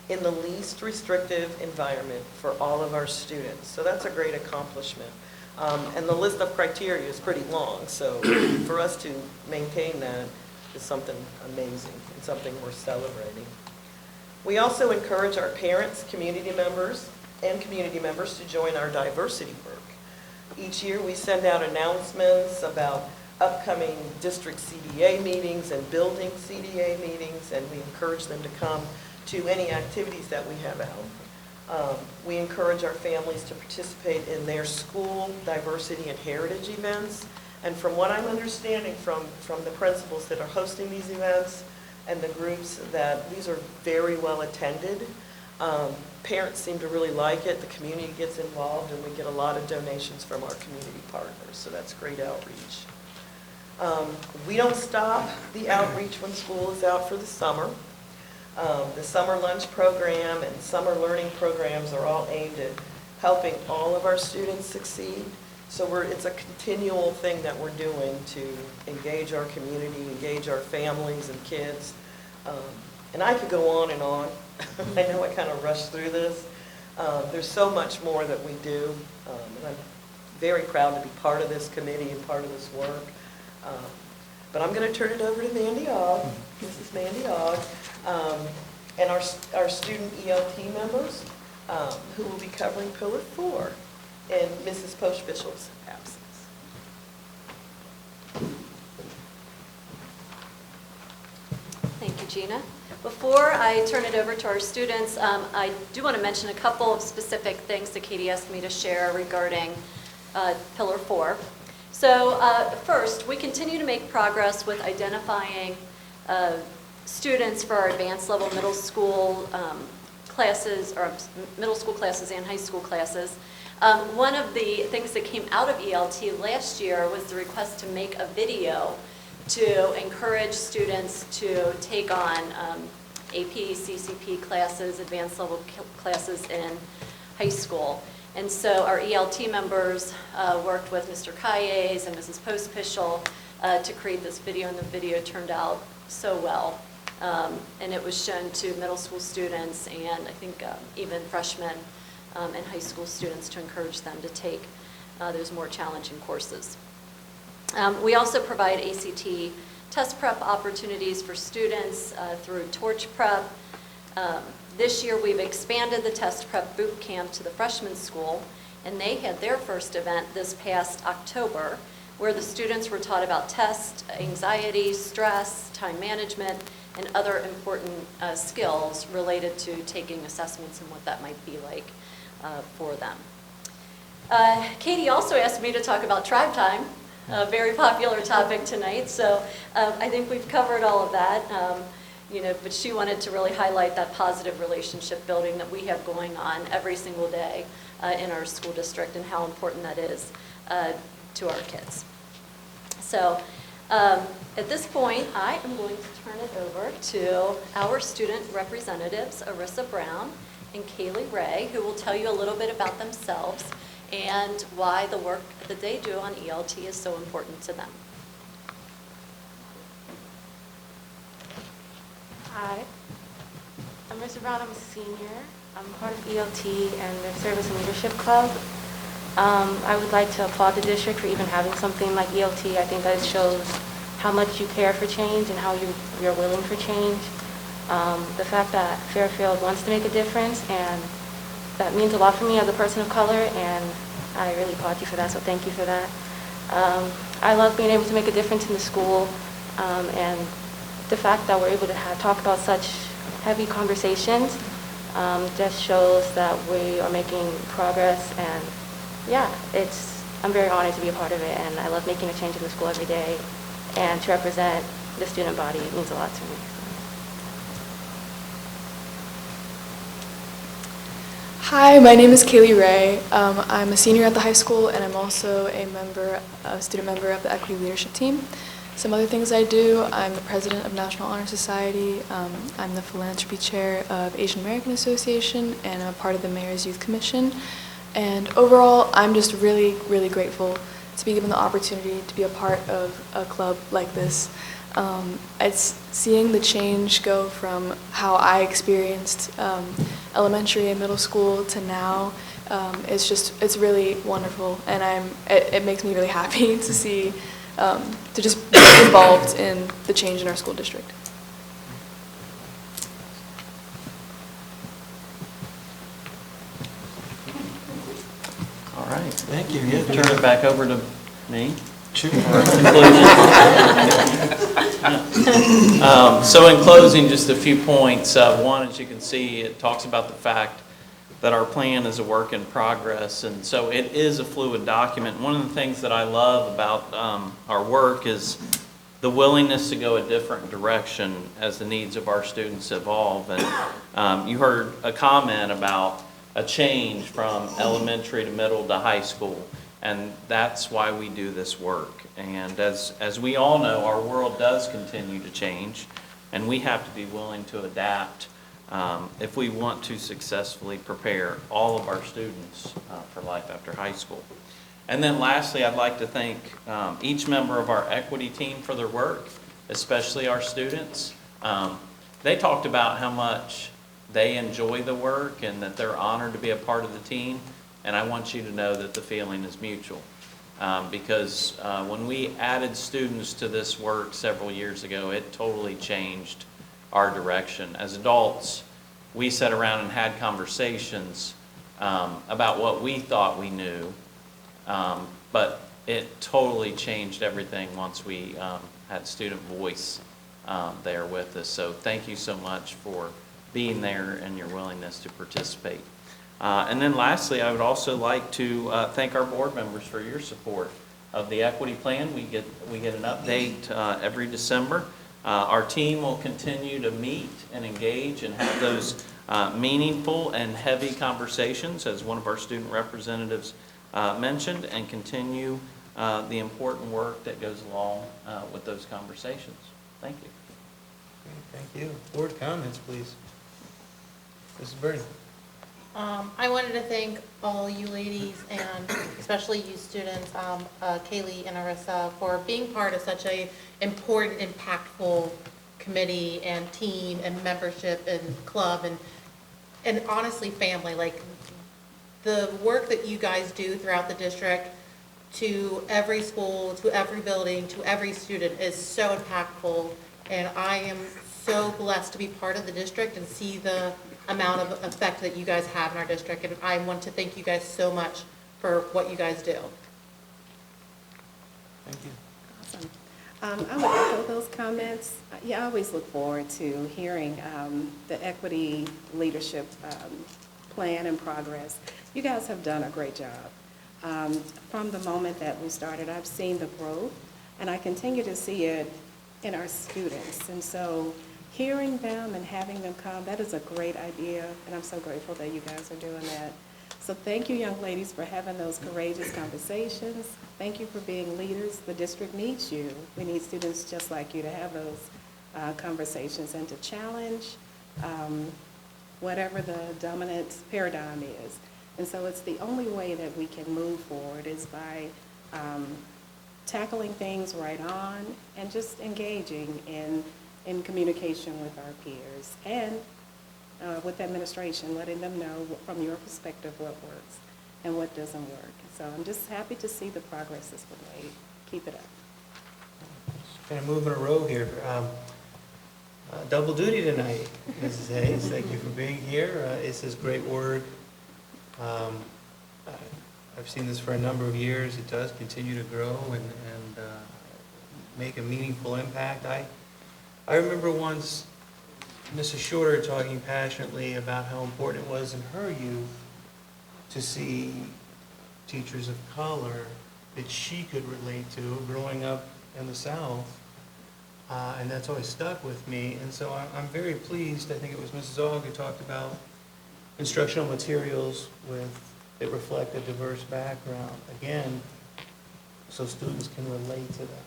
in the least restrictive environment for all of our students. So that's a great accomplishment. And the list of criteria is pretty long, so for us to maintain that is something amazing and something we're celebrating. We also encourage our parents, community members to join our diversity work. Each year we send out announcements about upcoming district CDA meetings and building CDA meetings, and we encourage them to come to any activities that we have out. We encourage our families to participate in their school diversity and heritage events, and from what I'm understanding from the principals that are hosting these events and the groups, that these are very well attended. Parents seem to really like it, the community gets involved, and we get a lot of donations from our community partners, so that's great outreach. We don't stop the outreach when school is out for the summer. The summer lunch program and summer learning programs are all aimed at helping all of our students succeed. So it's a continual thing that we're doing to engage our community, engage our families and kids. And I could go on and on. I know I kind of rushed through this. There's so much more that we do, and I'm very proud to be part of this committee and part of this work. But I'm going to turn it over to Mandy Ogg, Mrs. Mandy Ogg, and our student ELT members who will be covering Pillar 4 in Mrs. Poshbishel's absence. Thank you, Gina. Before I turn it over to our students, I do want to mention a couple of specific things that Katie asked me to share regarding Pillar 4. So first, we continue to make progress with identifying students for our advanced level middle school classes, or middle school classes and high school classes. One of the things that came out of ELT last year was the request to make a video to encourage students to take on AP, CCP classes, advanced level classes in high school. And so our ELT members worked with Mr. Calles and Mrs. Poshbishel to create this video, and the video turned out so well. And it was shown to middle school students and I think even freshmen and high school students to encourage them to take those more challenging courses. We also provide ACT test prep opportunities for students through Torch Prep. This year we've expanded the test prep boot camp to the freshman school, and they had their first event this past October, where the students were taught about test, anxiety, stress, time management, and other important skills related to taking assessments and what that might be like for them. Katie also asked me to talk about Tribe Time, a very popular topic tonight, so I think we've covered all of that. But she wanted to really highlight that positive relationship building that we have going on every single day in our school district and how important that is to our kids. So at this point, I am going to turn it over to our student representatives, Arissa Brown and Kaylee Ray, who will tell you a little bit about themselves and why the work that they do on ELT is so important to them. Hi, I'm Arissa Brown. I'm a senior. I'm part of ELT and the Service and Leadership Club. I would like to applaud the district for even having something like ELT. I think that it shows how much you care for change and how you're willing for change. The fact that Fairfield wants to make a difference, and that means a lot for me as a person of color, and I really applaud you for that, so thank you for that. I love being able to make a difference in the school, and the fact that we're able to talk about such heavy conversations just shows that we are making progress, and yeah, I'm very honored to be a part of it, and I love making a change in the school every day, and to represent the student body means a lot to me. Hi, my name is Kaylee Ray. I'm a senior at the high school, and I'm also a student member of the Equity Leadership Team. Some other things I do: I'm the president of National Honor Society, I'm the philanthropy chair of Asian American Association, and I'm a part of the Mayor's Youth Commission. And overall, I'm just really, really grateful to be given the opportunity to be a part of a club like this. It's seeing the change go from how I experienced elementary and middle school to now. It's really wonderful, and it makes me really happy to see, to just be involved in the change in our school district. All right. Thank you. Yeah, Turn it back over to me. Sure. So in closing, just a few points. One, as you can see, it talks about the fact that our plan is a work in progress, and so it is a fluid document. One of the things that I love about our work is the willingness to go a different direction as the needs of our students evolve. And you heard a comment about a change from elementary to middle to high school. And that's why we do this work. And as we all know, our world does continue to change, and we have to be willing to adapt if we want to successfully prepare all of our students for life after high school. And then lastly, I'd like to thank each member of our equity team for their work, especially our students. They talked about how much they enjoy the work and that they're honored to be a part of the team. And I want you to know that the feeling is mutual. Because when we added students to this work several years ago, it totally changed our direction. As adults, we sat around and had conversations about what we thought we knew, but it totally changed everything once we had student voice there with us. So thank you so much for being there and your willingness to participate. And then lastly, I would also like to thank our board members for your support of the equity plan. We get an update every December. Our team will continue to meet and engage and have those meaningful and heavy conversations, as one of our student representatives mentioned, and continue the important work that goes along with those conversations. Thank you. Thank you. Board comments, please. Mrs. Birdie. I wanted to thank all you ladies, and especially you students, Kaylee and Arissa, for being part of such a important, impactful committee and team and membership and club and honestly family. Like, the work that you guys do throughout the district to every school, to every building, to every student is so impactful. And I am so blessed to be part of the district and see the amount of effect that you guys have in our district. And I want to thank you guys so much for what you guys do. Thank you. Awesome. I would echo those comments. Yeah, I always look forward to hearing the equity leadership plan and progress. You guys have done a great job. From the moment that we started, I've seen the growth, and I continue to see it in our students. And so hearing them and having them come, that is a great idea, and I'm so grateful that you guys are doing that. So thank you, young ladies, for having those courageous conversations. Thank you for being leaders. The district needs you. We need students just like you to have those conversations and to challenge whatever the dominant paradigm is. And so it's the only way that we can move forward is by tackling things right on and just engaging in communication with our peers and with administration, letting them know from your perspective what works and what doesn't work. So I'm just happy to see the progress that's been made. Keep it up. Kind of moving a row here. Double duty tonight, Mrs. Hayes. Thank you for being here. This is great work. I've seen this for a number of years. It does continue to grow and make a meaningful impact. I remember once Mrs. Shorter talking passionately about how important it was in her youth to see teachers of color that she could relate to growing up in the South. And that's always stuck with me. And so I'm very pleased. I think it was Mrs. Aug who talked about instructional materials that reflect a diverse background. Again, so students can relate to them.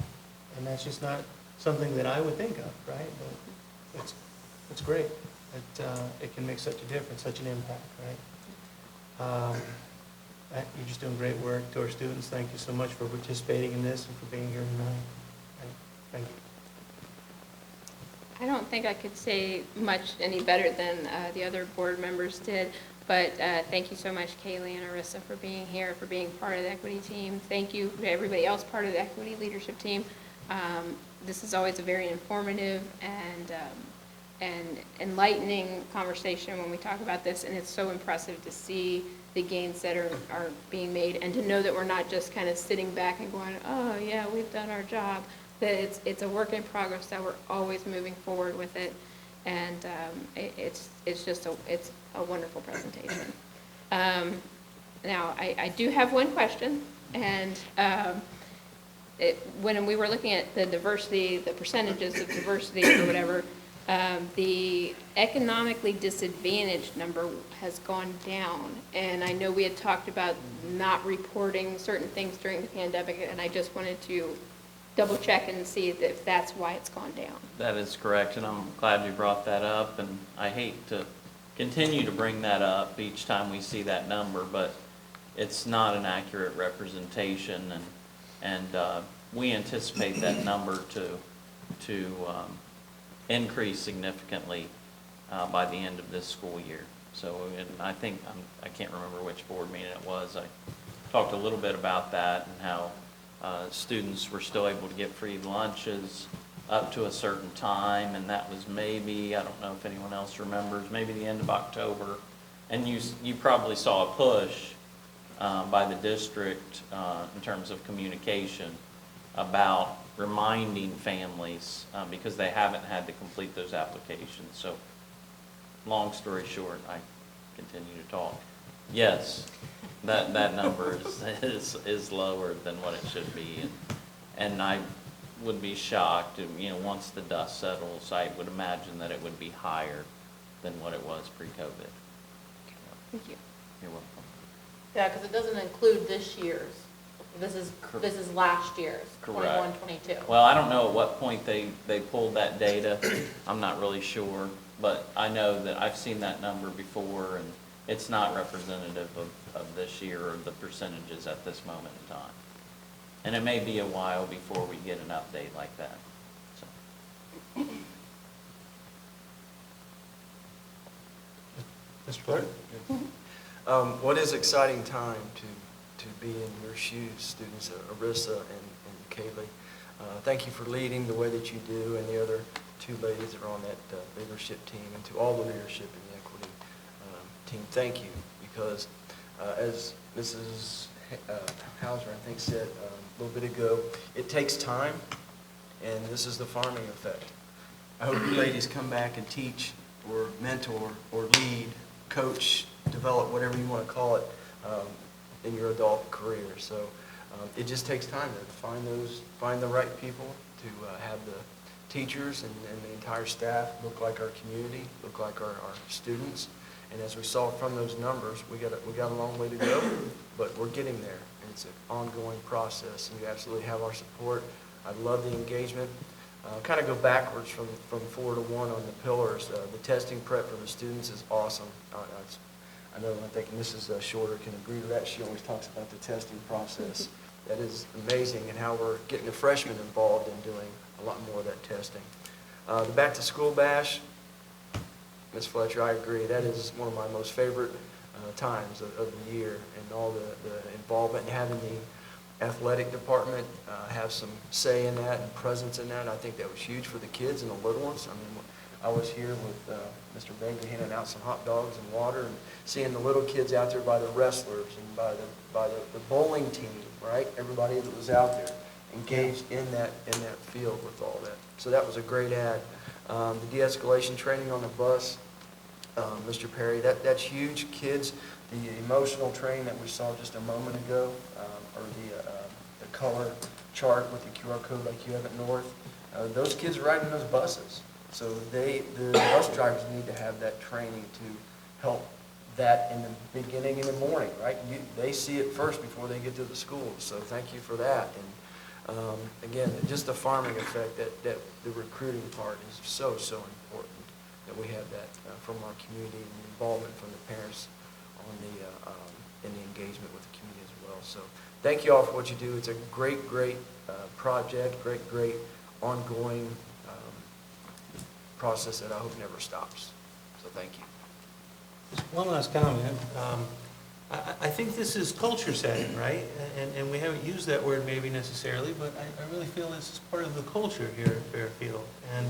And that's just not something that I would think of, right? But it's great. It can make such a difference, such an impact, right? You're just doing great work to our students. Thank you so much for participating in this and for being here tonight. Thank you. I don't think I could say much any better than the other board members did, but thank you so much, Kaylee and Arissa, for being here, for being part of the equity team. Thank you to everybody else part of the equity leadership team. This is always a very informative and enlightening conversation when we talk about this, and it's so impressive to see the gains that are being made and to know that we're not just kind of sitting back and going, oh yeah, we've done our job. That it's a work in progress, that we're always moving forward with it, and it's a wonderful presentation. Now, I do have one question, and when we were looking at the diversity, the percentages of diversity or whatever, the economically disadvantaged number has gone down, and I know we had talked about not reporting certain things during the pandemic, and I just wanted to double check and see if that's why it's gone down. That is correct, and I'm glad you brought that up, and I hate to continue to bring that up each time we see that number, but it's not an accurate representation, and we anticipate that number to increase significantly by the end of this school year. So, and I think, I can't remember which board meeting it was, I talked a little bit about that and how students were still able to get free lunches up to a certain time, and that was maybe, I don't know if anyone else remembers, maybe the end of October. And you probably saw a push by the district in terms of communication about reminding families because they haven't had to complete those applications. So long story short, I continue to talk. Yes, that number is lower than what it should be, and I would be shocked, once the dust settles, I would imagine that it would be higher than what it was pre-COVID. Thank you. You're welcome. Yeah, because it doesn't include this year's. This is last year's, Correct. 21, 22. Well, I don't know at what point they pulled that data. I'm not really sure, but I know that I've seen that number before, and it's not representative of this year or the percentages at this moment in time. And it may be a while before we get an update like that. So. Mr. Clark? What is exciting time to be in your shoes, students Arissa and Kaylee. Thank you for leading the way that you do, and the other two ladies that are on that leadership team, and to all the leadership in the equity team, thank you, because as Mrs. Hauser, I think, said a little bit ago, it takes time, and this is the farming effect. I hope you ladies come back and teach or mentor or lead, coach, develop, whatever you want to call it, in your adult career. So it just takes time to find the right people, to have the teachers and the entire staff look like our community, look like our students. And as we saw from those numbers, we got a long way to go, but we're getting there. And it's an ongoing process, and you absolutely have our support. I love the engagement. Kind of go backwards from 4 to 1 on the pillars. The testing prep for the students is awesome. I know, I think Mrs. Shorter can agree to that. She always talks about the testing process. That is amazing, and how we're getting the freshmen involved in doing a lot more of that testing. The Back to School Bash, Ms. Fletcher, I agree. That is one of my most favorite times of the year, and all the involvement, and having the athletic department have some say in that and presence in that. I think that was huge for the kids and the little ones. I mean, I was here with Mr. Bagley handing out some hot dogs and water, and seeing the little kids out there by the wrestlers and by the bowling team, right? Everybody that was out there engaged in that field with all that. So that was a great ad. The de-escalation training on the bus, Mr. Perry, that's huge. Kids, the emotional training that we saw just a moment ago, or the color chart with the QR code like you have at North, those kids are riding those buses. So the bus drivers need to have that training to help that in the beginning in the morning, right? They see it first before they get to the schools. So thank you for that. And again, just the farming effect, that the recruiting part is so important, that we have that from our community, and the involvement from the parents on in the engagement with the community as well. So thank you all for what you do. It's a great project, great ongoing process that I hope never stops. So thank you. Just one last comment. I think this is culture setting, right? And we haven't used that word maybe necessarily, but I really feel this is part of the culture here at Fairfield. And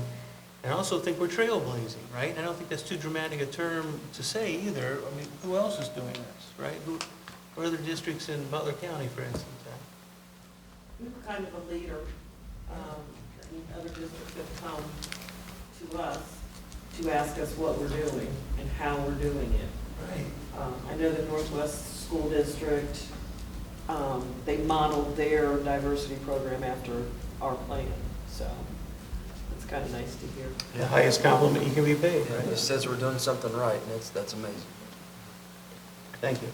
I also think we're trailblazing, right? I don't think that's too dramatic a term to say either. I mean, who else is doing this, right? Who are other districts in Butler County, for instance? We're kind of a leader. Other districts have come to us to ask us what we're doing and how we're doing it. Right. I know the Northwest School District, they modeled their diversity program after our plan, so it's kind of nice to hear. The highest compliment you can be paid, right? It says we're doing something right, and that's amazing. Thank you.